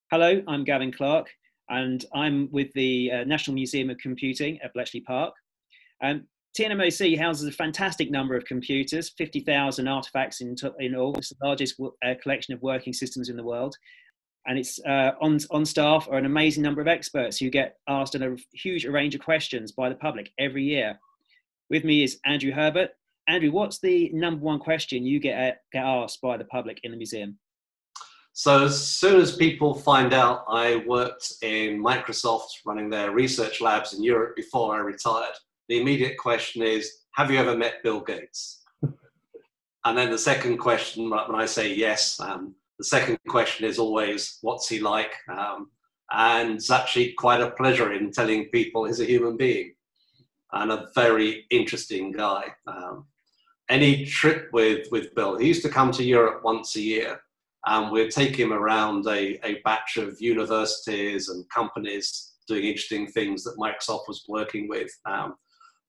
Hello, I'm Gavin Clark, and I'm with the National Museum of Computing at Bletchley Park. TNMoC houses a fantastic number of computers, 50,000 artifacts in all. It's the largest collection of working systems in the world. And it's on staff are an amazing number of experts who get asked a huge range of questions by the public every year. With me is Andrew Herbert. Andrew, what's the number one question you get asked by the public in the museum? So as soon as people find out I worked in Microsoft running their research labs in Europe before I retired, the immediate question is, have you ever met Bill Gates? And then the second question, when I say yes, the second question is always, what's he like? And it's actually quite a pleasure in telling people he's a human being and a very interesting guy. Any trip with Bill, he used to come to Europe once a year. And we'd take him around a batch of universities and companies doing interesting things that Microsoft was working with.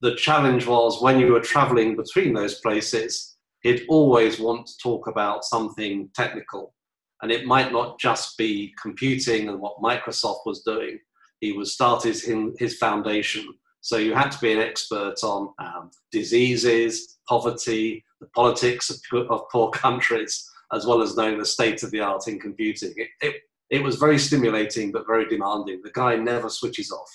The challenge was when you were traveling between those places, he'd always want to talk about something technical. And it might not just be computing and what Microsoft was doing. He was started in his foundation. So you had to be an expert on diseases, poverty, the politics of poor countries, as well as knowing the state of the art in computing. It was very stimulating, but very demanding. The guy never switches off.